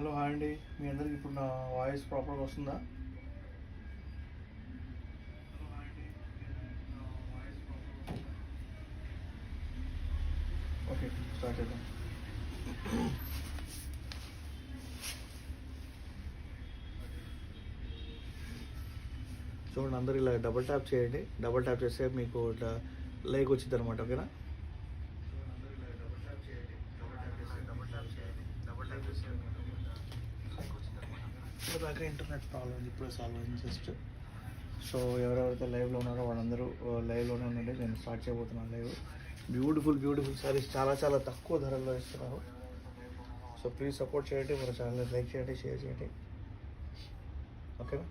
Hello hi అండి, మీ అందరికి ఇప్పుడు నా వాయిస్ ప్రాపర్గా వస్తుందా? ఓకే, స్టార్ట్ చేద్దాం. చూడండి, అందరు ఇలా డబుల్ ట్యాప్ చేయండి. డబుల్ ట్యాప్ చేస్తే మీకు ఇట్లా లైక్ వచ్చింది అనమాట. ఓకేనా? దాకా ఇంటర్నెట్ ప్రాబ్లం ఇప్పుడు సాల్వ్ అయింది జస్ట్. సో ఎవరెవరైతే లైవ్లో ఉన్నారో వాళ్ళందరూ లైవ్లోనే ఉండండి. నేను స్టార్ట్ చేయబోతున్నాను లైవ్. బ్యూటిఫుల్ శారీస్ చాలా చాలా తక్కువ ధరల్లో ఇస్తున్నారు. సో ప్లీజ్ సపోర్ట్ చేయండి, మన ఛానల్ని లైక్ చేయండి, షేర్ చేయండి. ఓకేనా?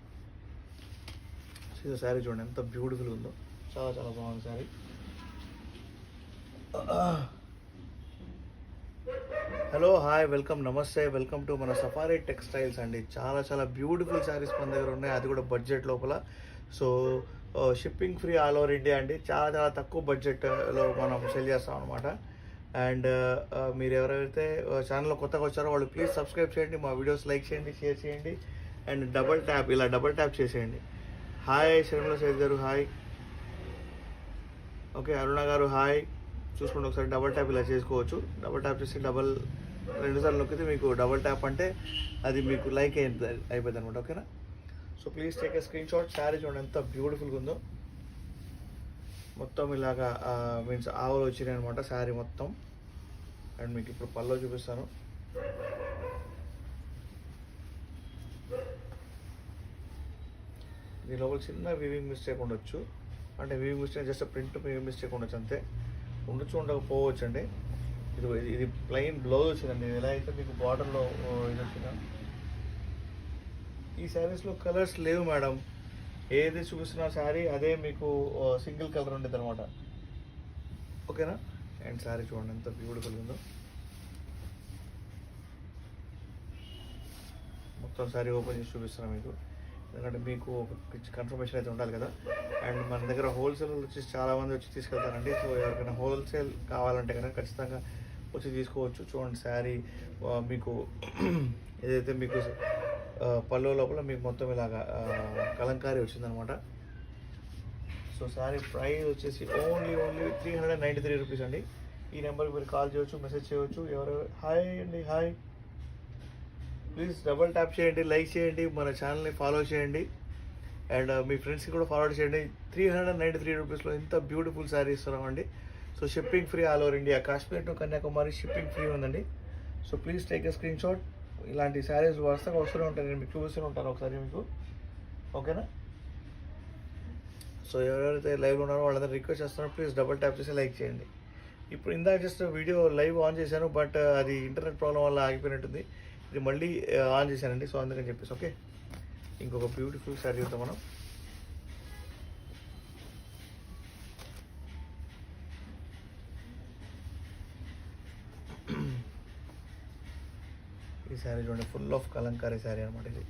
శారీ చూడండి ఎంత బ్యూటిఫుల్ ఉందో, చాలా చాలా బాగుంది శారీ. హలో హాయ్, వెల్కమ్, నమస్తే, వెల్కమ్ టు మన సఫారీ టెక్స్టైల్స్ అండి. చాలా చాలా బ్యూటిఫుల్ శారీస్ మన దగ్గర ఉన్నాయి, అది కూడా బడ్జెట్ లోపల. So shipping free all over India అండి. చాలా చాలా తక్కువ బడ్జెట్లో మనం సెల్ చేస్తాం అనమాట. అండ్ మీరు ఎవరైతే ఛానల్లో కొత్తగా వచ్చారో వాళ్ళు ప్లీజ్ సబ్స్క్రైబ్ చేయండి, మా వీడియోస్ లైక్ చేయండి, షేర్ చేయండి. అండ్ డబల్ ట్యాప్ చేసేయండి. హాయ్ శర్మిల సైద్ గారు, హాయ్. ఓకే, అరుణ గారు హాయ్. చూసుకోండి ఒకసారి, డబల్ ట్యాప్ ఇలా చేసుకోవచ్చు. డబల్ ట్యాప్ చేసి రెండుసార్లు నొక్కితే మీకు డబల్ ట్యాప్ అంటే అది మీకు లైక్ అయిపోయింది అనమాట. ఓకేనా? So please take a screen shot. Sari చూడండి ఎంత బ్యూటిఫుల్గా ఉందో. మొత్తం ఇలాగా మీన్స్ ఆవులు వచ్చినాయి అనమాట శారీ మొత్తం. అండ్ మీకు ఇప్పుడు పల్లో చూపిస్తాను. దీని లోపల చిన్న వీవింగ్ మిస్టేక్ ఉండొచ్చు, అంటే weaving mistake just print weaving mistake ఉండొచ్చు అంతే. ఉండకపోవచ్చు అండి. ఇది ప్లెయిన్ బ్లౌజ్ వచ్చిందండి. ఎలా అయితే మీకు బార్డర్లో ఇది వచ్చిందా. ఈ శారీస్లో కలర్స్ లేవు మేడం. ఏది చూపిస్తున్న శారీ అదే మీకు సింగిల్ కలర్ ఉండేది అనమాట. ఓకేనా? అండ్ శారీ చూడండి ఎంత బ్యూటిఫుల్ ఉందో. మొత్తం శారీ ఓపెన్ చేసి చూపిస్తున్నాను మీకు, ఎందుకంటే మీకు ఒక కన్ఫర్మేషన్ అయితే ఉండాలి కదా. అండ్ మన దగ్గర హోల్సేల్ వచ్చేసి చాలామంది వచ్చి తీసుకెళ్తారండి. సో ఎవరికైనా హోల్సేల్ కావాలంటే కనుక ఖచ్చితంగా వచ్చి తీసుకోవచ్చు. చూడండి శారీ మీకు ఏదైతే మీకు పళ్ళు లోపల మీకు మొత్తం ఇలాగా కలంకారీ వచ్చిందనమాట. సో శారీ ప్రైస్ వచ్చేసి ఓన్లీ 393 రూపీస్ అండి. ఈ నెంబర్కి మీరు కాల్ చేయవచ్చు, మెసేజ్ చేయవచ్చు. హాయ్ అండి, హాయ్. ప్లీజ్ డబల్ ట్యాప్ చేయండి, లైక్ చేయండి, మన ఛానల్ని ఫాలో చేయండి. అండ్ మీ ఫ్రెండ్స్కి కూడా ఫార్వర్డ్ చేయండి. 393 రూపీస్లో ఇంత బ్యూటిఫుల్ శారీ ఇస్తున్నామండి. So shipping free all over India, Kashmir to Kanyakumari shipping free ఉందండి. So please take a screenshot. ఇలాంటి శారీస్ వరుసగా వస్తూనే ఉంటాయి, నేను మీకు చూపిస్తూనే ఉంటాను ఒకసారి మీకు. ఓకేనా? సో ఎవరైతే లైవ్లో ఉన్నారో వాళ్ళందరూ రిక్వెస్ట్ చేస్తున్నారో ప్లీజ్ డబల్ ట్యాప్ చేసి లైక్ చేయండి. ఇప్పుడు ఇందాక జస్ట్ వీడియో లైవ్ ఆన్ చేశాను, బట్ అది ఇంటర్నెట్ ప్రాబ్లం వల్ల ఆగిపోయినట్టుంది. ఇది మళ్ళీ ఆన్ చేశానండి, సో అందుకని చెప్పేసి. ఓకే, ఇంకొక బ్యూటిఫుల్ శారీ చూద్దాం మనం. ఈ శారీ చూడండి, ఫుల్ ఆఫ్ కలంకారీ శారీ అనమాట. ఇది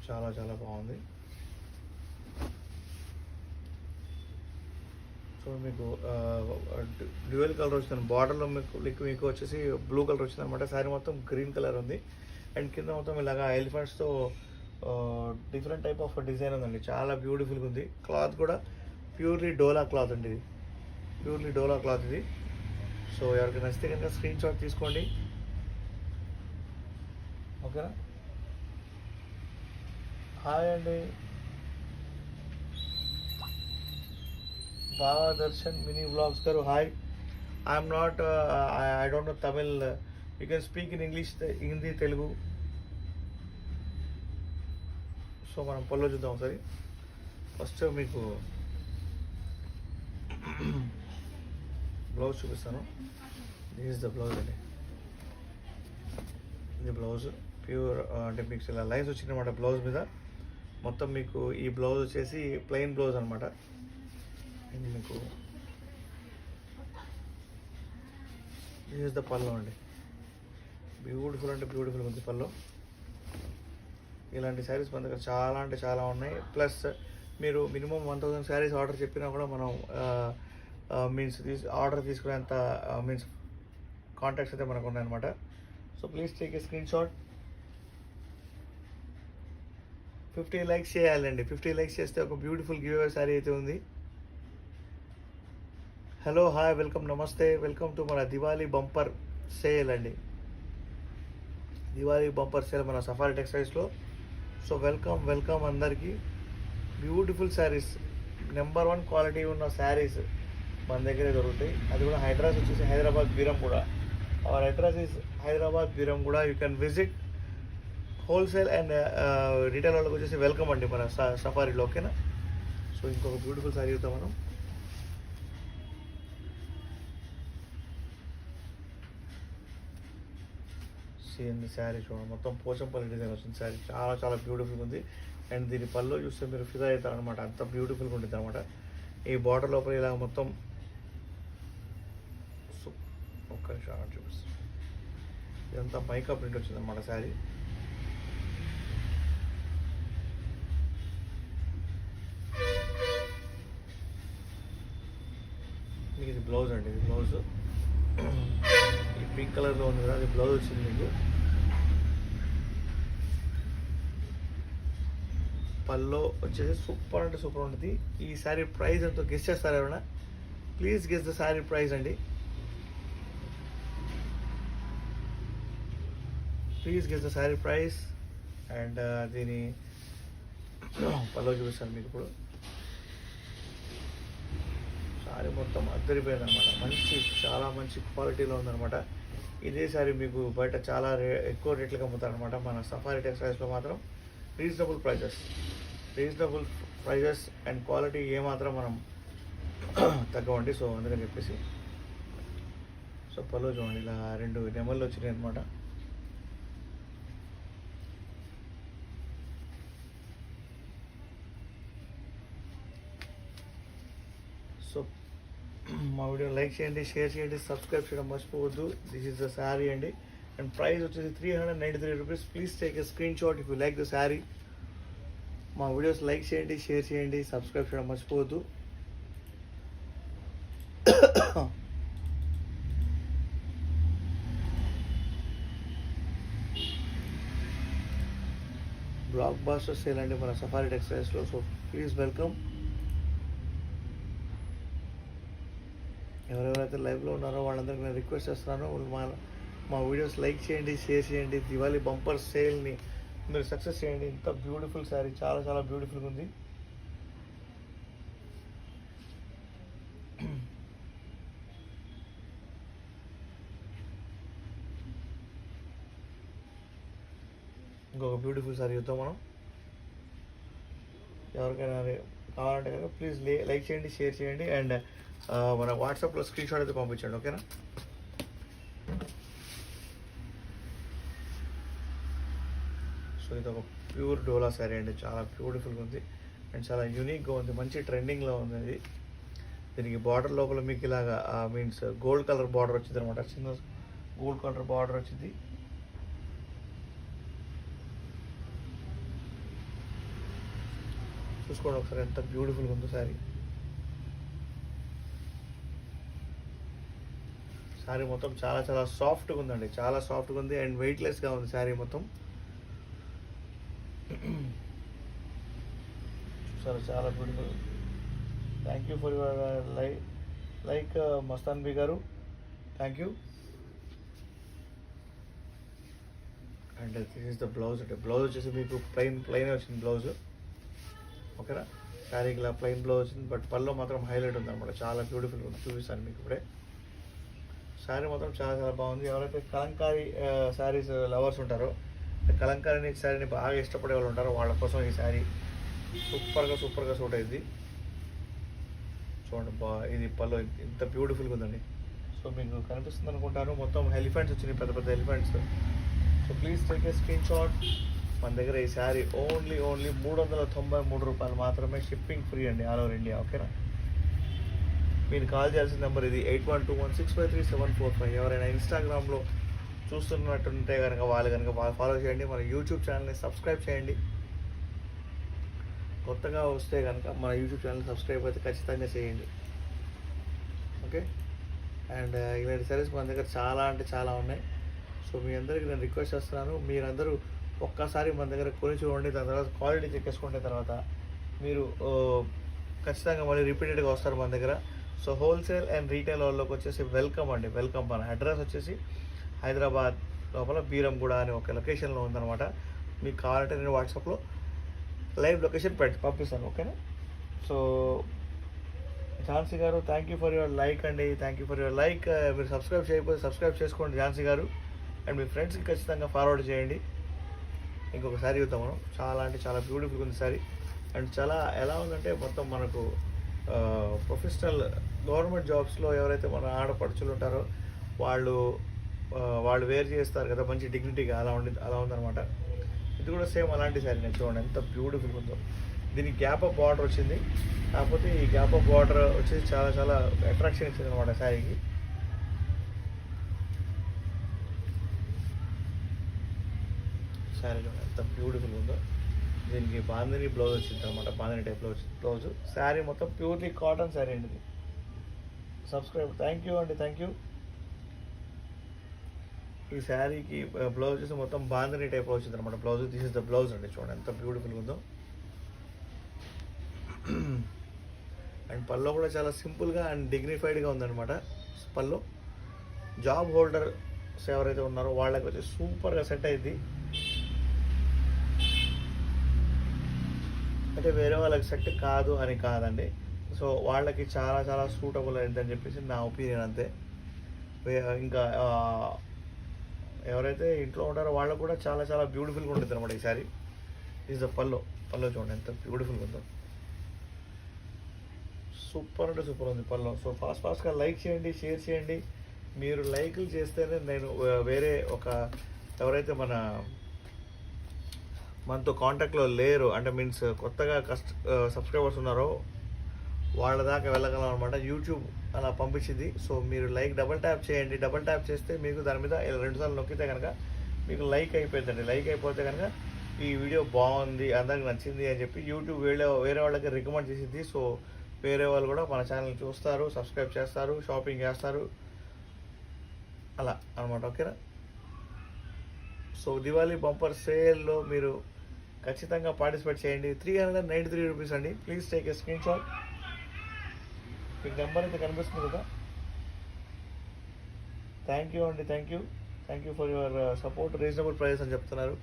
చాలా చాలా బాగుంది. సో మీకు డ్యూయల్ కలర్ వచ్చింది. బార్డర్లో మీకు వచ్చేసి బ్లూ కలర్ వచ్చింది అనమాట. శారీ మొత్తం గ్రీన్ కలర్ ఉంది. అండ్ కింద మొత్తం ఇలాగా ఎలిఫెంట్స్తో డిఫరెంట్ టైప్ ఆఫ్ డిజైన్ ఉందండి. చాలా బ్యూటిఫుల్గా ఉంది. క్లాత్ కూడా ప్యూర్లీ డోలా క్లాత్ అండి. ఇది ప్యూర్లీ డోలా క్లాత్ ఇది. సో ఎవరికి నచ్చితే కనుక స్క్రీన్ షాట్ తీసుకోండి. ఓకేనా? హాయ్ అండి, బాగా దర్శన్ మినీ వ్లాగ్స్ గారు hi. I'm not I don't know Tamil. You can speak in English, Hindi, Telugu. So మనం పళ్ళు చూద్దాం ఒకసారి. ఫస్ట్ మీకు బ్లౌజ్ చూపిస్తాను. దిస్ ఇస్ ద బ్లౌజ్ అండి. ఇది బ్లౌజ్ ప్యూర్, అంటే మీకు ఇలా లైన్స్ వచ్చిందన్నమాట బ్లౌజ్ మీద మొత్తం. మీకు ఈ బ్లౌజ్ వచ్చేసి ప్లెయిన్ బ్లౌజ్ అనమాట. ఇది మీకు దిస్ ఇస్ ద పళ్ళు అండి. బ్యూటిఫుల్ అంటే బ్యూటిఫుల్ ఉంది పళ్ళు. ఇలాంటి శారీస్ మన దగ్గర చాలా అంటే చాలా ఉన్నాయి. ప్లస్ మీరు మినిమం 1000 శారీస్ ఆర్డర్ చెప్పినా కూడా మనం మీన్స్ ఆర్డర్ తీసుకునేంత మీన్స్ కాంటాక్ట్స్ అయితే మనకు ఉన్నాయన్నమాట. So please take a screen shot. 50 likes చేయాలండి. 50 లైక్స్ చేస్తే ఒక బ్యూటిఫుల్ గివ్ అవే శారీ అయితే ఉంది. హలో, హాయ్, వెల్కమ్, నమస్తే, వెల్కమ్ టు మన దివాళీ బంపర్ సేల్ అండి. దివాళీ బంపర్ సేల్ మన సఫారీ టెక్స్టైల్స్లో. సో వెల్కమ్ అందరికీ. బ్యూటిఫుల్ శారీస్, నెంబర్ 1 క్వాలిటీ ఉన్న శారీస్ మన దగ్గరే దొరుకుతాయి. అది కూడా అడ్రస్ వచ్చేసి Hyderabad Beeramguda. Our address is Hyderabad Beeramguda. You can visit. Wholesale and retail వాళ్ళకి వచ్చేసి వెల్కమ్ అండి మన సఫారీలో, ఓకేనా. సో ఇంకొక బ్యూటిఫుల్ శారీ చూద్దాం మనం. సేమ్ శారీ చూడండి, మొత్తం పోచంపల్లి డిజైన్ వచ్చింది శారీ. చాలా చాలా బ్యూటిఫుల్గా ఉంది. అండ్ దీని పళ్ళు చూస్తే మీరు ఫిదా అవుతారు అనమాట, అంత బ్యూటిఫుల్గా ఉంటుంది అనమాట. ఈ బార్డర్ లోపల ఇలా మొత్తం ఒక్క నిమిషం చూపిస్తాను. ఇదంతా మైకా ప్రింట్ వచ్చింది అనమాట శారీ. మీకు ఇది బ్లౌజ్ అండి. ఇది బ్లౌజ్ ఈ పింక్ కలర్లో ఉంది కదా, అది బ్లౌజ్ వచ్చింది మీకు. పల్లో వచ్చేసి సూపర్ అంటే సూపర్ ఉంటుంది. ఈ శారీ ప్రైస్ ఎంతో గెస్ చేస్తారు ఎవరైనా? Please guess the sari price అండి. Please guess the sari price. And దీని పల్లో చూపిస్తాను మీకు ఇప్పుడు. శారీ మొత్తం అద్దరిపోయింది అనమాట. చాలా మంచి క్వాలిటీలో ఉందన్నమాట. ఇదే శారీ మీకు బయట చాలా ఎక్కువ రేట్లకు అమ్ముతారు అనమాట. మన సఫారీ టెక్స్టైల్స్లో మాత్రం రీజనబుల్ ప్రైజెస్ అండ్ క్వాలిటీ ఏమాత్రం మనం తగ్గవండి. సో అందుకని చెప్పేసి సో పళ్ళు చూడండి, ఇలా 2 నెమళ్ళు వచ్చినాయి అనమాట. సో మా వీడియో లైక్ చేయండి, షేర్ చేయండి, సబ్స్క్రైబ్ చేయడం మర్చిపోవద్దు. దిస్ ఈస్ ద శారీ అండి. అండ్ ప్రైస్ వచ్చేసి 393 rupees. Please take a screenshot if you like the sari. మా వీడియోస్ లైక్ చేయండి, షేర్ చేయండి, సబ్స్క్రైబ్ చేయడం మర్చిపోవద్దు. బ్లాక్ బాస్టర్ సేల్ అండి మన సఫారీ టెక్స్టైల్స్లో. So please welcome. ఎవరెవరైతే లైవ్లో ఉన్నారో వాళ్ళందరికీ నేను రిక్వెస్ట్ చేస్తున్నాను, మా వీడియోస్ లైక్ చేయండి, షేర్ చేయండి. దివాళీ బంపర్ సేల్ని మీరు సక్సెస్ చేయండి. ఇంత బ్యూటిఫుల్ శారీ, చాలా చాలా బ్యూటిఫుల్గా ఉంది. ఇంకొక బ్యూటిఫుల్ శారీ చూద్దాం మనం. ఎవరికైనా కావాలంటే కనుక ప్లీజ్ లైక్ చేయండి, షేర్ చేయండి. అండ్ మన వాట్సాప్లో స్క్రీన్ షాట్ అయితే పంపించండి, ఓకేనా. సో ఇది ఒక ప్యూర్ డోలా శారీ అండి. చాలా బ్యూటిఫుల్గా ఉంది అండ్ చాలా యూనిక్గా ఉంది. మంచి ట్రెండింగ్లో ఉంది ఇది. దీనికి బార్డర్ లోపల మీకు ఇలాగా మీన్స్ గోల్డ్ కలర్ బార్డర్ వచ్చింది అనమాట. చిన్న గోల్డ్ కలర్ బార్డర్ వచ్చింది. చూసుకోండి ఒకసారి ఎంత బ్యూటిఫుల్గా ఉందో శారీ. శారీ మొత్తం చాలా చాలా సాఫ్ట్గా ఉందండి, చాలా సాఫ్ట్గా ఉంది అండ్ వెయిట్లెస్గా ఉంది శారీ మొత్తం. చూసారు, చాలా beautiful. Thank you for your like Mastan B గారు, thank you. And this is the blouse. అంటే బ్లౌజ్ వచ్చేసి మీకు ప్లెయిన్ వచ్చింది బ్లౌజ్, ఓకేనా. శారీకి ఇలా ప్లెయిన్ బ్లౌజ్ వచ్చింది, బట్ పళ్ళు మాత్రం హైలైట్ ఉంది అనమాట. చాలా బ్యూటిఫుల్గా ఉంది, చూపిస్తాను మీకు ఇప్పుడే. శారీ మొత్తం చాలా చాలా బాగుంది. ఎవరైతే కలంకారీ శారీస్ లవర్స్ ఉంటారో, కలంకారీ శారీని బాగా ఇష్టపడే వాళ్ళు ఉంటారో వాళ్ళ కోసం ఈ శారీ సూపర్గా సూట్ అయింది. చూడండి, ఇది పళ్ళు ఇంత బ్యూటిఫుల్గా ఉందండి. సో మీకు కనిపిస్తుంది అనుకుంటాను. మొత్తం ఎలిఫెంట్స్ వచ్చినాయి, పెద్ద పెద్ద elephants. So please take a screen shot. మన దగ్గర ఈ శారీ ఓన్లీ 393 రూపాయలు మాత్రమే. షిప్పింగ్ ఫ్రీ అండి, ఆల్ ఓవర్ ఇండియా, ఓకేనా. మీరు కాల్ చేయాల్సిన నెంబర్ ఇది 8121653745. ఎవరైనా ఇన్స్టాగ్రామ్లో చూస్తున్నట్టుంటే కనుక వాళ్ళు ఫాలో చేయండి. మన యూట్యూబ్ ఛానల్ని సబ్స్క్రైబ్ చేయండి. కొత్తగా వస్తే కనుక మన యూట్యూబ్ ఛానల్ సబ్స్క్రైబ్ అయితే ఖచ్చితంగా చేయండి, ఓకే. అండ్ ఇలాంటి సర్వీస్ మన దగ్గర చాలా అంటే చాలా ఉన్నాయి. సో మీ అందరికీ నేను రిక్వెస్ట్ చేస్తున్నాను, మీరందరూ ఒక్కసారి మన దగ్గర కొని చూడండి, దాని తర్వాత క్వాలిటీ చెక్ చేసుకున్న తర్వాత మీరు ఖచ్చితంగా మళ్ళీ రిపీటెడ్గా వస్తారు మన దగ్గర. సో హోల్సేల్ అండ్ రీటైల్ వాళ్ళకి వచ్చేసి వెల్కమ్ అండి, వెల్కమ్. మన అడ్రస్ వచ్చేసి హైదరాబాద్ లోపల బీరంగూడ అనే ఒక లొకేషన్లో ఉందన్నమాట. మీకు కావాలంటే నేను వాట్సాప్లో లైవ్ లొకేషన్ పంపిస్తాను, ఓకేనా. సో ఝాన్సీ గారు, thank you for your like అండి, thank you for your like. మీరు సబ్స్క్రైబ్ చేయకపోతే సబ్స్క్రైబ్ చేసుకోండి ఝాన్సీ గారు, అండ్ మీ ఫ్రెండ్స్కి ఖచ్చితంగా ఫార్వర్డ్ చేయండి. ఇంకొక శారీ చూద్దాం మనం. చాలా అంటే చాలా బ్యూటిఫుల్గా ఉంది శారీ. అండ్ చాలా ఎలా ఉందంటే మొత్తం మనకు ప్రొఫెషనల్ గవర్నమెంట్ జాబ్స్లో ఎవరైతే మన ఆడపడుచులు ఉంటారో వాళ్ళు వేర్ చేస్తారు కదా మంచి డిగ్నిటీగా, అలా ఉందన్నమాట. ఇది కూడా సేమ్ అలాంటి శారీ. నేను చూడండి ఎంత బ్యూటిఫుల్గా ఉందో. దీనికి గ్యాప్ ఆఫ్ బార్డర్ వచ్చింది, కాకపోతే ఈ గ్యాప్ ఆఫ్ బార్డర్ వచ్చేసి చాలా చాలా అట్రాక్షన్ ఇచ్చింది అనమాట శారీకి. శారీ చూడండి ఎంత బ్యూటిఫుల్ ఉందో. దీనికి బాందిని బ్లౌజ్ వచ్చింది అనమాట, బాందిని టైప్లో వచ్చింది బ్లౌజ్. శారీ మొత్తం ప్యూర్లీ కాటన్ శారీ అండి ఇది. సబ్స్క్రైబ్, థ్యాంక్ యూ అండి, థ్యాంక్ యూ. ఈ శారీకి బ్లౌజ్ వచ్చేసి మొత్తం బాందిని టైప్లో వచ్చింది అనమాట blouse. This is the blouse అండి, చూడండి ఎంత బ్యూటిఫుల్గా ఉందో. అండ్ పల్లో కూడా చాలా సింపుల్గా అండ్ డిగ్నిఫైడ్గా ఉందన్నమాట పల్లో. జాబ్ హోల్డర్స్ ఎవరైతే ఉన్నారో వాళ్ళకి వచ్చి సూపర్గా సెట్ అయింది. అంటే వేరే వాళ్ళకి సెట్ కాదు అని కాదండి, సో వాళ్ళకి చాలా చాలా సూటబుల్ అయిందని చెప్పేసి నా ఒపీనియన్ అంతే. ఇంకా ఎవరైతే ఇంట్లో ఉంటారో వాళ్ళకు కూడా చాలా చాలా బ్యూటిఫుల్గా ఉంటుంది అనమాట ఈ శారీ. ఈజ్ ద పల్లో చూడండి ఎంత బ్యూటిఫుల్గా ఉందో. సూపర్ అంటే సూపర్ ఉంది పల్లో. సో ఫాస్ట్గా లైక్ చేయండి, షేర్ చేయండి. మీరు లైక్లు చేస్తేనే నేను వేరే ఎవరైతే మనతో కాంటాక్ట్లో లేరు అంటే మీన్స్ కొత్తగా సబ్స్క్రైబర్స్ ఉన్నారో వాళ్ళ దాకా వెళ్ళగలం అనమాట. యూట్యూబ్ అలా పంపించింది. సో మీరు డబల్ ట్యాప్ చేయండి. డబల్ ట్యాప్ చేస్తే మీకు దాని మీద 2 సార్లు నొక్కితే కనుక మీకు లైక్ అయిపోతుందండి. లైక్ అయిపోతే కనుక ఈ వీడియో బాగుంది, అందరికి నచ్చింది అని చెప్పి యూట్యూబ్ వేరే వాళ్ళకి రికమెండ్ చేసింది. సో వేరే వాళ్ళు కూడా మన ఛానల్ చూస్తారు, సబ్స్క్రైబ్ చేస్తారు, షాపింగ్ చేస్తారు, అలా అనమాట, ఓకేనా. సో దివాళీ బంపర్ సేల్లో మీరు ఖచ్చితంగా పార్టిసిపేట్ చేయండి. 393 రూపీస్ అండి. Please take a screen shot. మీకు నెంబర్ అయితే కనిపిస్తుంది కదా. థ్యాంక్ యూ అండి, thank you for your support. Reasonable price అని చెప్తున్నారు,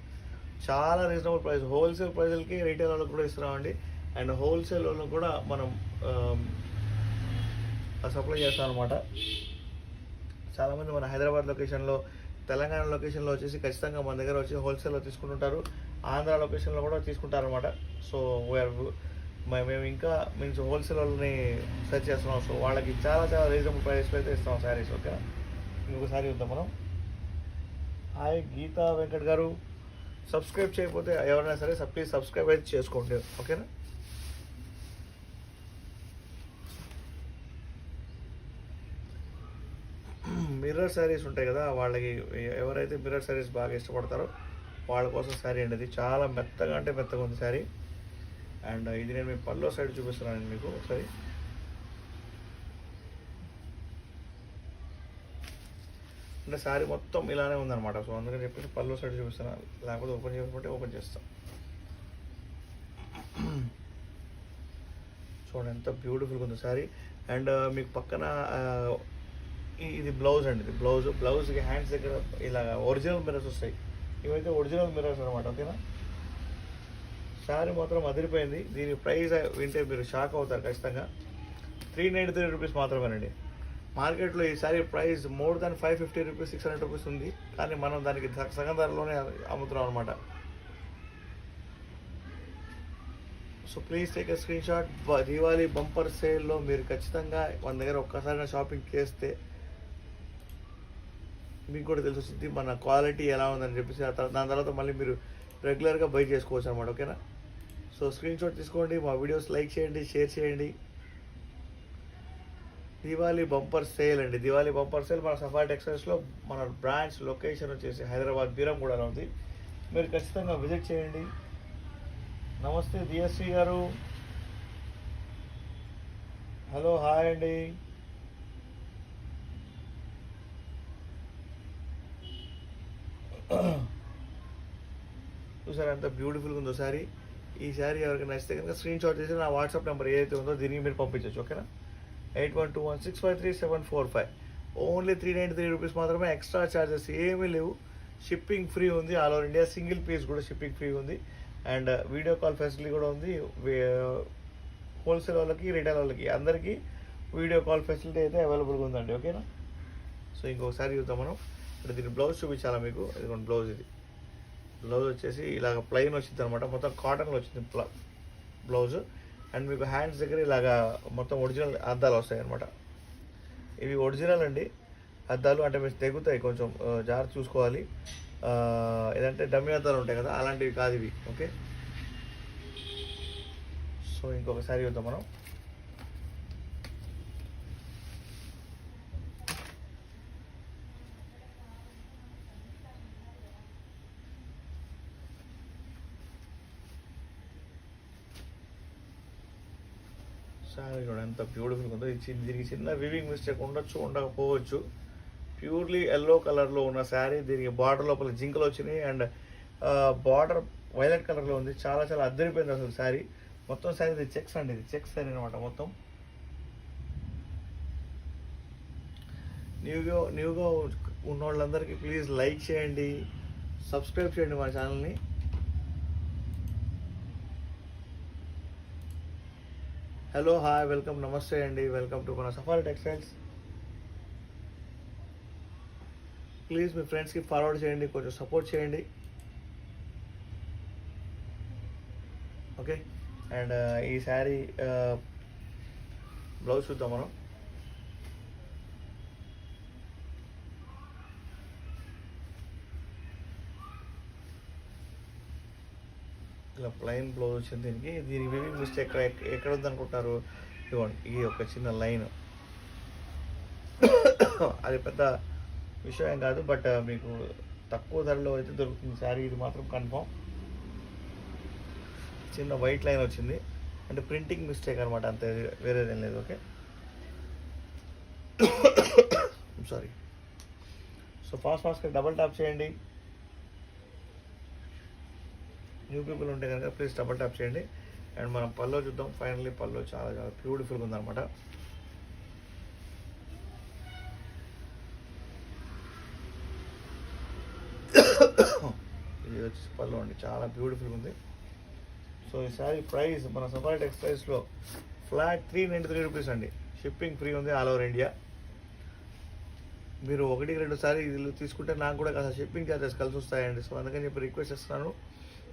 చాలా రీజనబుల్ ప్రైస్. హోల్సేల్ ప్రైజులకి రీటైల్ వాళ్ళకి కూడా ఇస్తున్నామండి. అండ్ హోల్సేల్ వాళ్ళకి కూడా మనం సప్లై చేస్తాం అనమాట. చాలామంది మన హైదరాబాద్ లొకేషన్లో, తెలంగాణ లొకేషన్లో వచ్చేసి ఖచ్చితంగా మన దగ్గర వచ్చి హోల్సేల్లో తీసుకుంటుంటారు. ఆంధ్ర లొకేషన్లో కూడా తీసుకుంటారు అనమాట. సో మేము ఇంకా మీన్స్ హోల్సేల్ వాళ్ళని సెర్చ్ చేస్తున్నాం. సో వాళ్ళకి చాలా చాలా రీజనబుల్ ప్రైస్లో అయితే ఇస్తాం శారీస్, ఓకేనా. ఇంకొక శారీ చూద్దాం మనం. హాయ్ గీతా వెంకట్ గారు, సబ్స్క్రైబ్ చేయకపోతే ఎవరైనా సరే ప్లీజ్ సబ్స్క్రైబ్ అయితే చేసుకోండి, ఓకేనా. మిర్రర్ శారీస్ ఉంటాయి కదా, వాళ్ళకి ఎవరైతే మిర్రర్ శారీస్ బాగా ఇష్టపడతారో వాళ్ళ కోసం శారీ అండి. అది చాలా మెత్తగా అంటే మెత్తగా ఉంది శారీ. అండ్ ఇది నేను మీ పల్లో సైడ్ చూపిస్తున్నాను మీకు ఒకసారి. అంటే శారీ మొత్తం ఇలానే ఉందన్నమాట. సో అందుకని చెప్పేసి పల్లో సైడ్ చూపిస్తున్నాను, లేకపోతే ఓపెన్ చేయకపోతే ఓపెన్ చేస్తాం. చూడండి ఎంత బ్యూటిఫుల్గా ఉంది శారీ. అండ్ మీకు పక్కన ఇది బ్లౌజ్ అండి. ఇది బ్లౌజ్కి హ్యాండ్స్ దగ్గర ఇలా ఒరిజినల్ మిర్రర్స్ వస్తాయి. ఇవైతే ఒరిజినల్ మిర్రర్స్ అనమాట, ఓకేనా. శారీ మాత్రం అదిరిపోయింది. దీని ప్రైస్ వింటే మీరు షాక్ అవుతారు ఖచ్చితంగా. 393 రూపీస్ మాత్రమేనండి. మార్కెట్లో ఈ sari price more than 550 rupees, 600 rupees ఉంది. కానీ మనం దానికి సగం ధరలోనే అమ్ముతున్నాం అనమాట. So please take a screen shot. Diwali bumper సేల్లో మీరు ఖచ్చితంగా మన దగ్గర ఒక్కసారి షాపింగ్ చేస్తే మీకు కూడా తెలిసి వచ్చింది మన క్వాలిటీ ఎలా ఉందని చెప్పేసి. దాని తర్వాత మళ్ళీ మీరు రెగ్యులర్గా బై చేసుకోవచ్చు అనమాట, ఓకేనా. సో స్క్రీన్ షాట్ తీసుకోండి, మా వీడియోస్ లైక్ చేయండి, షేర్ చేయండి. దివాళీ బంపర్ సేల్ అండి. దివాళీ బంపర్ సేల్ మన సఫారీ టెక్స్టైల్స్లో మన బ్రాంచ్ లొకేషన్ వచ్చేసి హైదరాబాద్ బీరంగూడలో ఉంది. మీరు ఖచ్చితంగా విజిట్ చేయండి. నమస్తే డిఎస్సి గారు, హలో, హాయ్ అండి. చూసారా ఎంత బ్యూటిఫుల్గా ఉందో శారీ. ఈ శారీ ఎవరికైనా నచ్చితే కనుక స్క్రీన్ షాట్ చేసి నా వాట్సాప్ నెంబర్ ఏదైతే ఉందో దీనికి మీరు పంపించవచ్చు. ఓకేనా? 8121653745. ఓన్లీ 393 రూపీస్ మాత్రమే. ఎక్స్ట్రా ఛార్జెస్ ఏమీ లేవు. షిప్పింగ్ ఫ్రీ ఉంది all over India. Single piece కూడా షిప్పింగ్ ఫ్రీ ఉంది. అండ్ వీడియో కాల్ ఫెసిలిటీ కూడా ఉంది. హోల్సేల్ వాళ్ళకి, రిటైల్ వాళ్ళకి అందరికీ వీడియో కాల్ ఫెసిలిటీ అయితే అవైలబుల్గా ఉందండి. ఓకేనా? సో ఇంకొకసారి చూద్దాం మనం. అంటే దీని బ్లౌజ్ చూపించాలా మీకు? ఇదిగోండి బ్లౌజ్. ఇది బ్లౌజ్ వచ్చేసి ఇలాగ ప్లెయిన్ వచ్చింది అనమాట. మొత్తం కాటన్లో వచ్చింది బ్లౌజ్. అండ్ మీకు హ్యాండ్స్ దగ్గర ఇలాగా మొత్తం ఒరిజినల్ అద్దాలు వస్తాయి అనమాట. ఇవి ఒరిజినల్ అండి అద్దాలు. అంటే మీరు తెగుతాయి, కొంచెం జాగ్రత్త చూసుకోవాలి. ఏదంటే డమ్మీ అద్దాలు ఉంటాయి కదా, అలాంటివి కాదు ఇవి. ఓకే, సో ఇంకొకసారి చూద్దాం మనం. శారీ చూడండి ఎంత బ్యూటిఫుల్గా ఉందో. దీనికి చిన్న వివింగ్ మిస్టేక్ ఉండొచ్చు, ఉండకపోవచ్చు. ప్యూర్లీ ఎల్లో కలర్లో ఉన్న శారీ. దీనికి బార్డర్ లోపల జింకలు వచ్చినాయి అండ్ బార్డర్ వైలెట్ కలర్లో ఉంది. చాలా చాలా అద్దరిపోయింది అసలు శారీ. మొత్తం శారీ ఇది చెక్స్ అండి. ఇది చెక్స్ శారీ అనమాట మొత్తం. న్యూగా ఉన్న వాళ్ళందరికీ ప్లీజ్ లైక్ చేయండి, సబ్స్క్రైబ్ చేయండి మా ఛానల్ని. హలో, హాయ్, వెల్కమ్, నమస్తే అండి. వెల్కమ్ టు మన సఫారీ టెక్స్టైల్స్. ప్లీజ్ మీ ఫ్రెండ్స్కి ఫార్వర్డ్ చేయండి, కొంచెం సపోర్ట్ చేయండి. ఓకే, అండ్ ఈ శారీ బ్లౌజ్ చూద్దాం మనం. ఇలా ప్లెయిన్ బ్లౌజ్ వచ్చింది దీనికి. దీనికి వివింగ్ మిస్టేక్ ఎక్కడ ఉందనుకుంటారు? ఇవ్వండి, ఈ ఒక చిన్న లైన్. అది పెద్ద విషయం కాదు, బట్ మీకు తక్కువ ధరలో అయితే దొరుకుతుంది శారీ. ఇది మాత్రం కన్ఫామ్. చిన్న వైట్ లైన్ వచ్చింది అంటే ప్రింటింగ్ మిస్టేక్ అనమాట, అంతే, వేరేదేం లేదు. Okay, sorry. సో ఫాస్ట్గా డబల్ ట్యాప్ చేయండి. న్యూ పీపుల్ ఉంటే కనుక ప్లీజ్ డబల్ ట్యాప్ చేయండి. అండ్ మనం పల్లో చూద్దాం. ఫైనల్లీ పల్లో చాలా చాలా బ్యూటిఫుల్గా ఉందన్నమాట. ఇది వచ్చి పల్లో అండి, చాలా బ్యూటిఫుల్గా ఉంది. సో ఈ శారీ ప్రైస్ మన సఫారీ టెక్స్టైల్స్లో ఫ్లాట్ 393 రూపీస్ అండి. షిప్పింగ్ ఫ్రీ ఉంది ఆల్ ఓవర్ ఇండియా. మీరు 1-2 సారీలు తీసుకుంటే నాకు కూడా కాస్త షిప్పింగ్ ఛార్జెస్ కలిసి వస్తాయండి. సో అందుకని చెప్పి రిక్వెస్ట్ చేస్తున్నాను.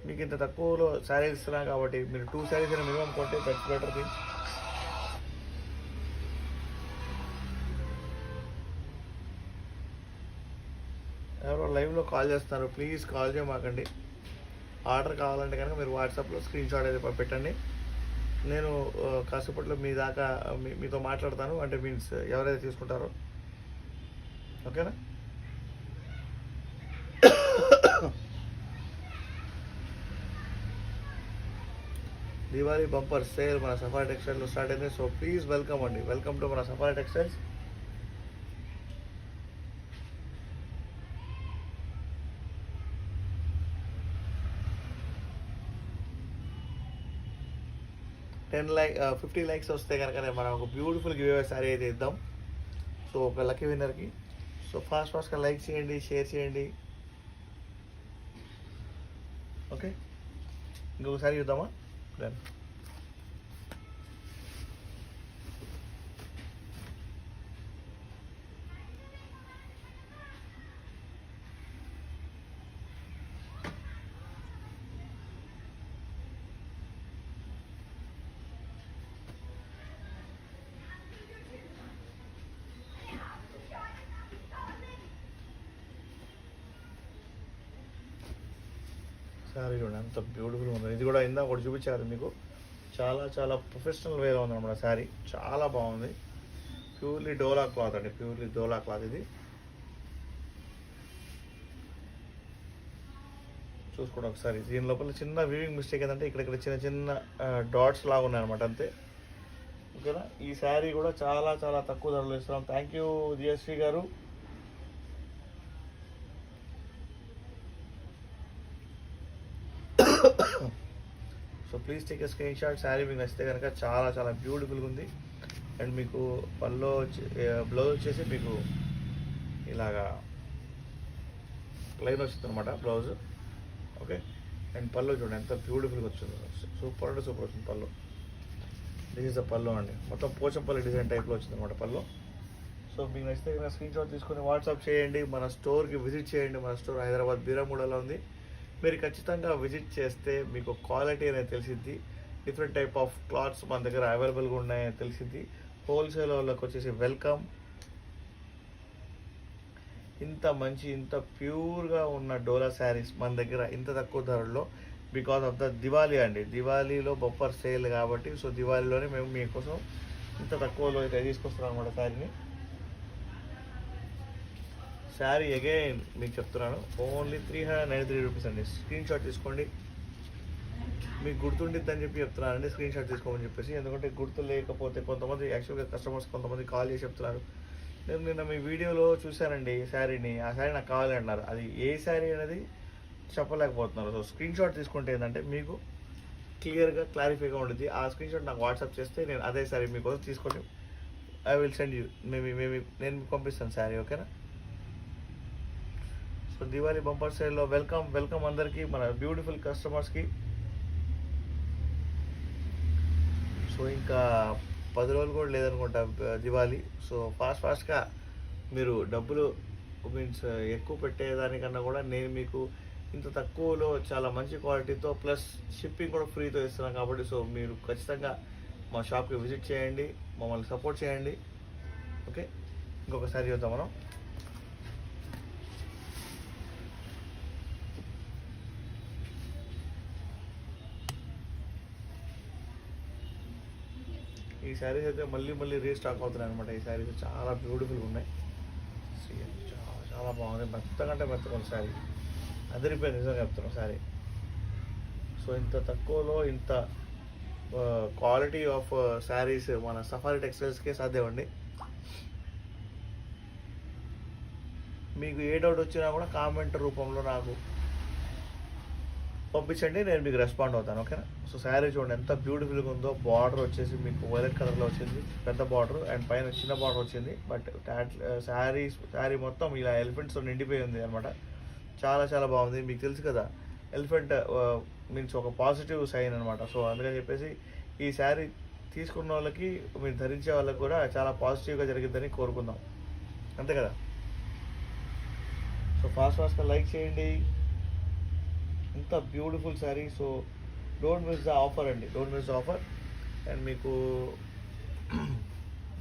మీకు ఇంత తక్కువలో శారీస్ ఇస్తున్నాను కాబట్టి మీరు 2 శారీస్ అయినా మినిమం కొంటే బెటర్ థింగ్. ఎవరో లైవ్లో కాల్ చేస్తున్నారు, ప్లీజ్ కాల్ చేయమాకండి. ఆర్డర్ కావాలంటే కనుక మీరు వాట్సాప్లో స్క్రీన్ షాట్ అయితే పెట్టండి. నేను కాసేపట్లో మీ దాకా మీతో మాట్లాడతాను. అంటే మీన్స్ ఎవరైతే తీసుకుంటారో. ఓకేనా? దివాళీ బంపర్ సేల్ మన సఫారీ టెక్స్టైల్స్లో స్టార్ట్ అయింది. సో ప్లీజ్ వెల్కమ్ అండి, వెల్కమ్ టు మన సఫారీ టెక్స్టైల్స్. టెన్ 50 లైక్స్ వస్తే కనుక మనం ఒక బ్యూటిఫుల్ గివ్ అవే శారీ అయితే ఇద్దాం. సో ఒక లక్కీ విన్నర్కి. సో ఫాస్ట్గా లైక్ చేయండి, షేర్ చేయండి. ఓకే, ఇంకొకసారి చూద్దామా? డన్. శారీ చూడండి అంత బ్యూటిఫుల్గా ఉంది. ఇది కూడా ఇందా ఒకటి చూపించారు మీకు. చాలా చాలా ప్రొఫెషనల్ వేలో ఉంది అన్నమాట శారీ. చాలా బాగుంది. ప్యూర్లీ డోలా క్లాత్ అండి, ప్యూర్లీ డోలా క్లాత్. ఇది చూసుకోండి ఒకసారి. దీని లోపల చిన్న వీవింగ్ మిస్టేక్ ఏంటంటే ఇక్కడ చిన్న చిన్న డాట్స్ లాగా ఉన్నాయన్నమాట, అంతే. ఓకేనా? ఈ శారీ కూడా చాలా చాలా తక్కువ ధరలో ఇస్తున్నాం. థ్యాంక్ యూ జిఎస్వి గారు. So please take a screen shot. Sari మీకు నచ్చితే కనుక చాలా చాలా బ్యూటిఫుల్గా ఉంది. అండ్ మీకు పళ్ళు బ్లౌజ్ వచ్చేసి మీకు ఇలాగా లైన్ వస్తుంది అనమాట బ్లౌజ్. ఓకే, అండ్ పళ్ళు చూడండి ఎంత బ్యూటిఫుల్గా వచ్చింది. సూపర్ అంటే సూపర్ వచ్చింది పళ్ళు. దిస్ ఇస్ ద పళ్ళు అండి. మొత్తం పోచంపల్లి డిజైన్ టైప్లో వచ్చింది అనమాట పళ్ళు. సో మీకు నచ్చితే కనుక స్క్రీన్ షాట్ తీసుకొని వాట్సాప్ చేయండి. మన స్టోర్కి విజిట్ చేయండి. మన స్టోర్ హైదరాబాద్ బీరామూడలో ఉంది. మీరు ఖచ్చితంగా విజిట్ చేస్తే మీకు క్వాలిటీ అనేది తెలిసిద్ది. డిఫరెంట్ టైప్ ఆఫ్ క్లాత్స్ మన దగ్గర అవైలబుల్గా ఉన్నాయని తెలిసిద్ది. హోల్సేల్ వాళ్ళకి వచ్చేసి వెల్కమ్. ఇంత మంచి ఇంత ప్యూర్గా ఉన్న డోలా శారీస్ మన దగ్గర ఇంత తక్కువ ధరలో బికాస్ ఆఫ్ ద దివాళీ అండి. దివాళీలో బొప్పర్ సేల్ కాబట్టి సో దివాళీలోనే మేము మీకోసం ఇంత తక్కువలో అయితే తీసుకొస్తున్నాం అనమాట శారీని. శారీ అగైన్ మీకు చెప్తున్నాను ఓన్లీ 393 రూపీస్ అండి. స్క్రీన్ షాట్ తీసుకోండి. మీకు గుర్తుండిద్ది అని చెప్పి చెప్తున్నానండి స్క్రీన్ షాట్ తీసుకోమని చెప్పేసి. ఎందుకంటే గుర్తు లేకపోతే కొంతమంది యాక్చువల్గా కస్టమర్స్ కొంతమంది కాల్ చేసి చెప్తున్నారు, నేను నిన్న మీ వీడియోలో చూశానండి శారీని, ఆ శారీ నాకు కావాలి అంటున్నారు. అది ఏ శారీ అనేది చెప్పలేకపోతున్నారు. సో స్క్రీన్ షాట్ తీసుకుంటే ఏంటంటే మీకు క్లియర్గా క్లారిఫైగా ఉంటుంది. ఆ స్క్రీన్ షాట్ నాకు వాట్సాప్ చేస్తే నేను అదే శారీ మీకోసం తీసుకొని ఐ విల్ సెండ్ యూ. నేను మీకు పంపిస్తాను శారీ. ఓకేనా? సో దివాళీ బంపర్ సేల్లో వెల్కమ్ అందరికీ, మన బ్యూటిఫుల్ కస్టమర్స్కి. సో ఇంకా 10 రోజులు కూడా లేదనుకుంటా దివాళీ. సో ఫాస్ట్గా మీరు డబ్బులు మీన్స్ ఎక్కువ పెట్టేదానికన్నా కూడా నేను మీకు ఇంత తక్కువలో చాలా మంచి క్వాలిటీతో ప్లస్ షిప్పింగ్ కూడా ఫ్రీతో ఇస్తున్నాం కాబట్టి సో మీరు ఖచ్చితంగా మా షాప్కి విజిట్ చేయండి, మమ్మల్ని సపోర్ట్ చేయండి. ఓకే, ఇంకొకసారి చూద్దాం మనం. ఈ శారీస్ అయితే మళ్ళీ రీస్టాక్ అవుతున్నాయి అనమాట. ఈ శారీస్ చాలా బ్యూటిఫుల్గా ఉన్నాయి. చాలా బాగుంది. మెత్తకంటే మెత్తగా శారీ అదిరిపోయింది నిజంగా చెప్తున్నాం శారీ. సో ఇంత తక్కువలో ఇంత క్వాలిటీ ఆఫ్ శారీస్ మన సఫారీ టెక్స్టైల్స్కే సాధ్యమండి. మీకు ఏ డౌట్ వచ్చినా కూడా కామెంట్ రూపంలో నాకు పంపించండి, నేను మీకు రెస్పాండ్ అవుతాను. ఓకేనా? సో శారీ చూడండి ఎంత బ్యూటిఫుల్గా ఉందో. బార్డర్ వచ్చేసి మీకు వైలెట్ కలర్లో వచ్చింది, పెద్ద బార్డర్, అండ్ పైన చిన్న బార్డర్ వచ్చింది. బట్ శారీ మొత్తం ఇలా ఎలిఫెంట్స్తో నిండిపోయి ఉంది అనమాట. చాలా బాగుంది. మీకు తెలుసు కదా ఎలిఫెంట్ మీన్స్ ఒక పాజిటివ్ సైన్ అనమాట. సో అందుకని చెప్పేసి ఈ శారీ తీసుకున్న వాళ్ళకి మీరు ధరించే వాళ్ళకి కూడా చాలా పాజిటివ్గా జరిగిద్దని కోరుకుందాం, అంతే కదా? సో ఫాస్ట్గా లైక్ చేయండి. ఇంత beautiful sari. So don't miss the offer అండి, don't miss the offer. And మీకు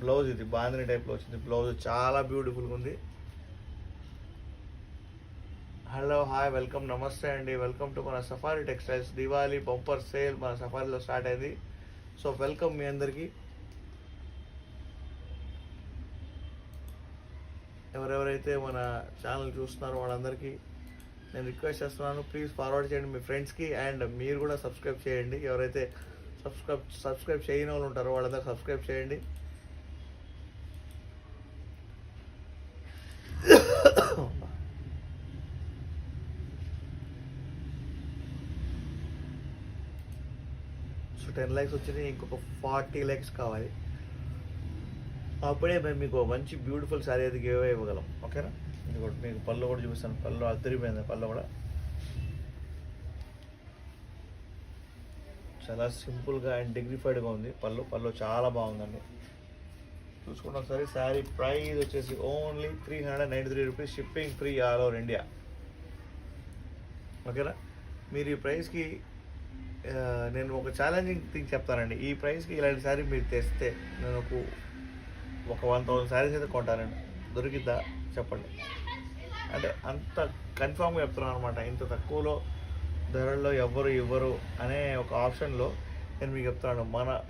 బ్లౌజ్ ఇది బాందిని టైప్లో వచ్చింది. బ్లౌజ్ చాలా బ్యూటిఫుల్గా ఉంది. హలో, హాయ్, వెల్కమ్, నమస్తే అండి. వెల్కమ్ టు మన safari textiles. Diwali bumper sale మన సఫారీలో స్టార్ట్ అయింది. సో వెల్కమ్ మీ అందరికీ. ఎవరెవరైతే మన ఛానల్ చూస్తున్నారో వాళ్ళందరికీ నేను రిక్వెస్ట్ చేస్తున్నాను, ప్లీజ్ ఫార్వర్డ్ చేయండి మీ ఫ్రెండ్స్కి. అండ్ మీరు కూడా సబ్స్క్రైబ్ చేయండి. ఎవరైతే సబ్స్క్రైబ్ చేయని వాళ్ళు ఉంటారో వాళ్ళందరూ సబ్స్క్రైబ్ చేయండి. సో 10 likes వచ్చినాయి, ఇంకొక 40 likes కావాలి. అప్పుడే మేము మీకు మంచి బ్యూటిఫుల్ శారీ అయితే గివ్ అవే ఇవ్వగలం. ఓకేనా? ఇంకోటి మీకు పళ్ళు కూడా చూపిస్తాను. పళ్ళు అదిరిపోయింది. పళ్ళు కూడా చాలా సింపుల్గా అండ్ డిగ్నిఫైడ్గా ఉంది. పళ్ళు చాలా బాగుందండి. చూసుకుంటే ఒకసారి శారీ ప్రైస్ వచ్చేసి only 393 rupees, shipping free all over India. ఓకేనా? మీరు ఈ ప్రైస్కి నేను ఒక ఛాలెంజింగ్ థింగ్ చెప్తానండి. ఈ ప్రైస్కి ఇలాంటి శారీ మీరు తెస్తే నేను ఒక 1000 శారీస్ అయితే కొంటానండి. దొరికిద్దా చెప్పండి? అంటే అంత కన్ఫామ్గా చెప్తున్నాను అనమాట. ఇంత తక్కువలో ధరల్లో ఎవ్వరు ఇవ్వరు అనే ఒక ఆప్షన్లో నేను మీకు చెప్తున్నాను.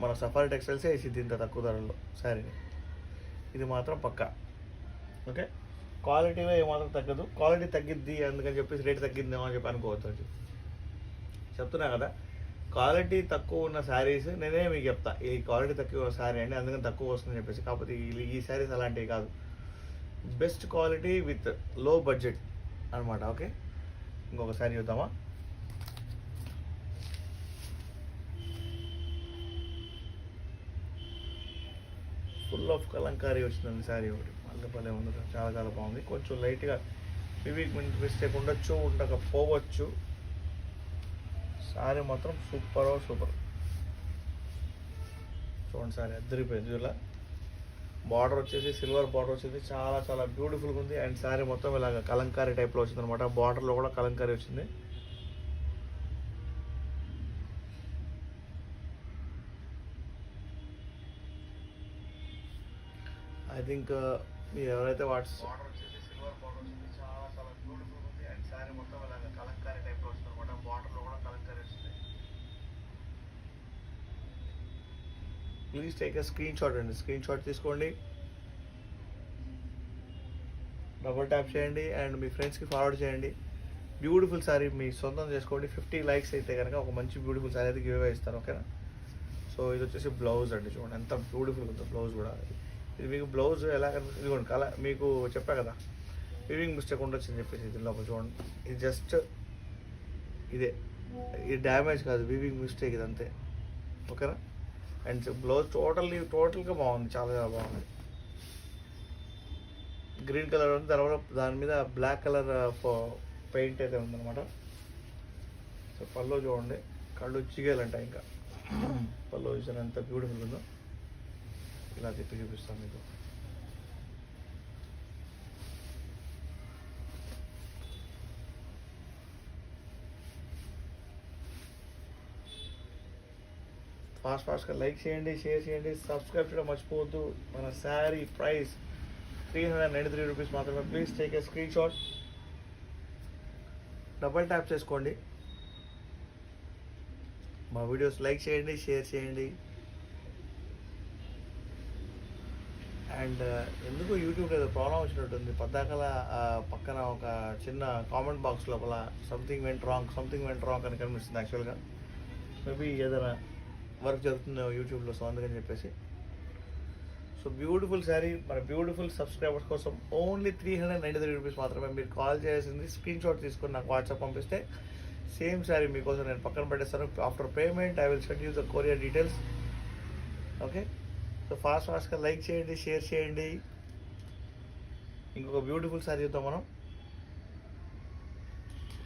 మన సఫారీ టెక్స్టైల్సే వేసిద్ది ఇంత తక్కువ ధరల్లో శారీని. ఇది మాత్రం పక్కా. ఓకే, క్వాలిటీలో ఏమాత్రం తగ్గదు. క్వాలిటీ తగ్గిద్ది అందుకని చెప్పేసి రేట్ తగ్గిద్దేమో అని చెప్పి అనుకోవద్దు. చెప్తున్నా కదా, క్వాలిటీ తక్కువ ఉన్న శారీస్ నేనే మీకు చెప్తా, ఈ క్వాలిటీ తక్కువ ఉన్న శారీ అండి అందుకని తక్కువ వస్తుందని చెప్పేసి. కాకపోతే ఈ శారీస్ అలాంటివి కాదు, బెస్ట్ క్వాలిటీ విత్ లో బడ్జెట్ అనమాట. ఓకే, ఇంకొక శారీ చూద్దామా? ఫుల్ ఆఫ్ కలంకారీ వచ్చిందండి శారీ ఒకటి. మళ్ళీ భలే ఉంది, చాలా చాలా బాగుంది. కొంచెం లైట్గా వివిక్ మిస్టేక్ ఉండొచ్చు, ఉండకపోవచ్చు. శారీ మాత్రం సూపర్ చూడండి. శారీ అద్దరిపోయింది. ఇలా బార్డర్ వచ్చేసి సిల్వర్ బార్డర్ వచ్చేసి చాలా చాలా బ్యూటిఫుల్గా ఉంది. అండ్ శారీ మొత్తం ఇలాగ కలంకారీ టైప్లో వచ్చింది అనమాట. బార్డర్లో కూడా కలంకారీ వచ్చింది. ఐ థింక్ మీరు ఎవరైతే బార్డర్ వచ్చేసి సిల్వర్ బార్డర్ వచ్చింది, చాలా చాలా బ్యూటిఫుల్ ఉంది. అండ్ శారీ మొత్తం ఇలాగ కలంకారీ టైప్లో వచ్చింది అనమాట. బార్డర్లో కూడా కలంకారీ వచ్చింది. Please take a screen shot అండి. స్క్రీన్ షాట్ తీసుకోండి, డబుల్ ట్యాప్ చేయండి అండ్ మీ ఫ్రెండ్స్కి ఫార్వర్డ్ చేయండి. బ్యూటిఫుల్ శారీ మీ సొంతం చేసుకోండి. 50 లైక్స్ అయితే కనుక ఒక మంచి బ్యూటిఫుల్ శారీ అయితే గివ్ అవే ఇస్తాను, ఓకేనా? సో ఇది వచ్చేసి బ్లౌజ్ అండి. చూడండి ఎంత బ్యూటిఫుల్ ఉందో బ్లౌజ్ కూడా. ఇది మీకు బ్లౌజ్ ఎలా ఇదిగోండి కలర్ మీకు చెప్పా కదా, వివింగ్ మిస్టేక్ ఉండొచ్చు అని చెప్పేసి. ఇది లోపల చూడండి, ఇది జస్ట్ ఇదే, ఇది డ్యామేజ్ కాదు, వివింగ్ మిస్టేక్ ఇది అంతే, ఓకేనా? అండ్ బ్లౌజ్ టోటల్గా బాగుంది, చాలా చాలా బాగుంది. గ్రీన్ కలర్ ఉంది, తర్వాత దాని మీద బ్లాక్ కలర్ పెయింట్ అయితే ఉందన్నమాట. సో పళ్ళు చూడండి, కళ్ళు చిగేయాలంట. ఇంకా పళ్ళు చూసాను ఎంత బ్యూటిఫుల్ ఉందో. ఇలా తిప్పి చూపిస్తాను మీకు. ఫాస్ట్గా లైక్ చేయండి, షేర్ చేయండి, సబ్స్క్రైబ్ చేయడం మర్చిపోవద్దు. మన శారీ ప్రైస్ 393 రూపీస్ మాత్రమే. Please take a screen shot, double tap చేసుకోండి. మా వీడియోస్ లైక్ చేయండి, షేర్ చేయండి. అండ్ ఎందుకు యూట్యూబ్ ఏదో ప్రాబ్లం వచ్చినట్టుంది. పద్దాకల పక్కన ఒక చిన్న కామెంట్ బాక్స్ లోపల సంథింగ్ వెంట్ రాంగ్ అని కనిపిస్తుంది. యాక్చువల్గా మేబీ ఏదైనా వర్క్ జరుగుతుంది యూట్యూబ్లో, సో అందుకని చెప్పేసి. సో బ్యూటిఫుల్ శారీ మన బ్యూటిఫుల్ సబ్స్క్రైబర్స్ కోసం ఓన్లీ 393 రూపీస్ మాత్రమే. మీరు కాల్ చేయాల్సింది స్క్రీన్ షాట్ తీసుకొని నాకు వాట్సాప్ పంపిస్తే సేమ్ శారీ మీకోసం నేను పక్కన పెట్టేస్తాను. After payment I will send you the courier details, okay? So ఫాస్ట్గా లైక్ చేయండి, షేర్ చేయండి. ఇంకొక బ్యూటిఫుల్ శారీ చూద్దాం మనం,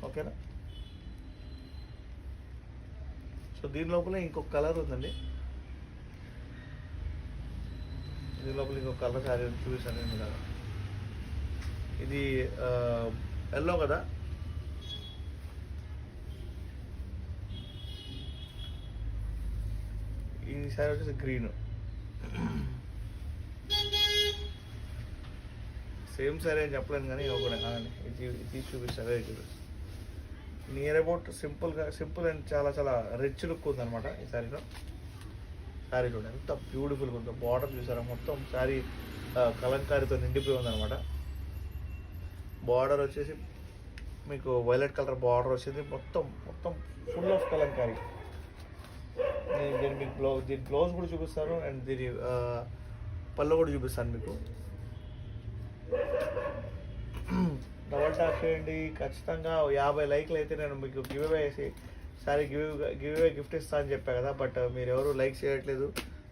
ఓకేనా? సో దీని లోపల ఇంకొక కలర్ ఉందండి. దీని లోపల ఇంకొక కలర్ శారీ చూపిస్తాను నేను ఇలాగా. ఇది ఎల్లో కదా, ఈ శారీ వచ్చేసి గ్రీన్. సేమ్ శారీ అని చెప్పలేను కానీ ఇది చూపిస్తారు. నియర్ అబౌట్ సింపుల్ అండ్ చాలా చాలా రిచ్ లుక్ ఉందన్నమాట ఈ శారీలో. శారీ చూడండి ఎంత బ్యూటిఫుల్గా ఉందో. బార్డర్ చూసారా, మొత్తం శారీ కలంకారీతో నిండిపోయి ఉందన్నమాట. బార్డర్ వచ్చేసి మీకు వైలెట్ కలర్ బార్డర్ వచ్చింది. మొత్తం ఫుల్ ఆఫ్ కలంకారీ. దీని బ్లౌజ్ కూడా చూపిస్తాను అండ్ దీని పళ్ళు కూడా చూపిస్తాను మీకు. డబల్ ట్యాప్ చేయండి. ఖచ్చితంగా 50 లైక్లు అయితే నేను మీకు గివ్ అవే వేసి సారీ గివ్ అవే గిఫ్ట్ ఇస్తా అని చెప్పా కదా, బట్ మీరు ఎవరు లైక్ చేయట్లేదు.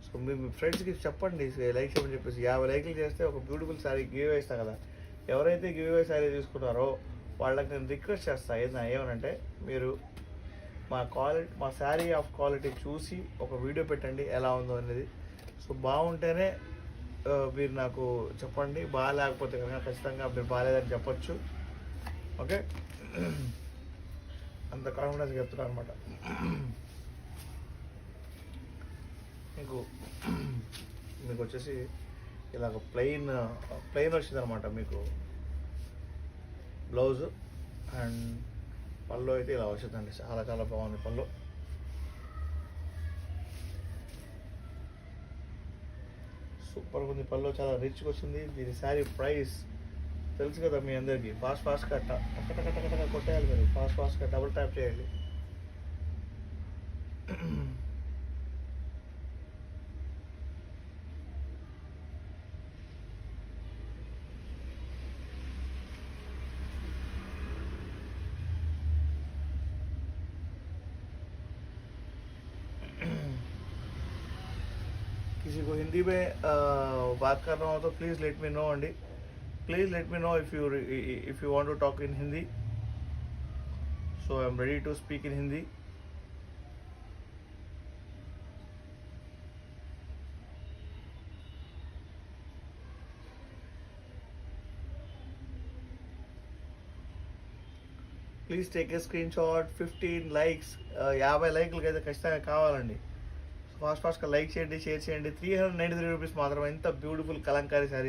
సో మీ ఫ్రెండ్స్కి చెప్పండి లైక్ చేయమని చెప్పేసి. 50 లైక్లు చేస్తే ఒక బ్యూటిఫుల్ శారీ గివ్ అవే ఇస్తాను కదా. ఎవరైతే గివ్ అవే శారీ తీసుకున్నారో వాళ్ళకి నేను రిక్వెస్ట్ చేస్తాను ఏమనంటే, మీరు మా శారీ ఆఫ్ క్వాలిటీ చూసి ఒక వీడియో పెట్టండి ఎలా ఉందో అనేది. సో బాగుంటేనే మీరు నాకు చెప్పండి, బాగాలేకపోతే కనుక ఖచ్చితంగా మీరు బాగాలేదని చెప్పొచ్చు, ఓకే? అంత కాన్ఫిడెన్స్ చెప్తున్నాను అనమాట. మీకు వచ్చేసి ఇలాగ ప్లెయిన్ వచ్చింది అనమాట మీకు బ్లౌజ్. అండ్ పళ్ళు అయితే ఇలా వచ్చిందండి, చాలా చాలా బాగుంది పళ్ళు. సూపర్గా ఉంది పళ్ళు, చాలా రిచ్గా వచ్చింది. దీని శారీ ప్రైస్ తెలుసు కదా మీ అందరికీ. ఫాస్ట్గా కట్ట కొట్టేయాలి మీరు, ఫాస్ట్గా డబుల్ ట్యాప్ చేయాలి. किसी को हिंदी में बात करना हो तो प्लीज़ लेट मी नो अंडी. Please let me know if you want to talk in Hindi. So I'm ready to speak in Hindi. Please take a screenshot. 15 likes. 50 లైక్లు అయితే ఖచ్చితంగా కావాలండి. ఫాస్ట్గా లైక్ చేయండి, షేర్ చేయండి. 393 రూపీస్ మాత్రమే. ఎంత బ్యూటిఫుల్ కలంకారీ శారీ.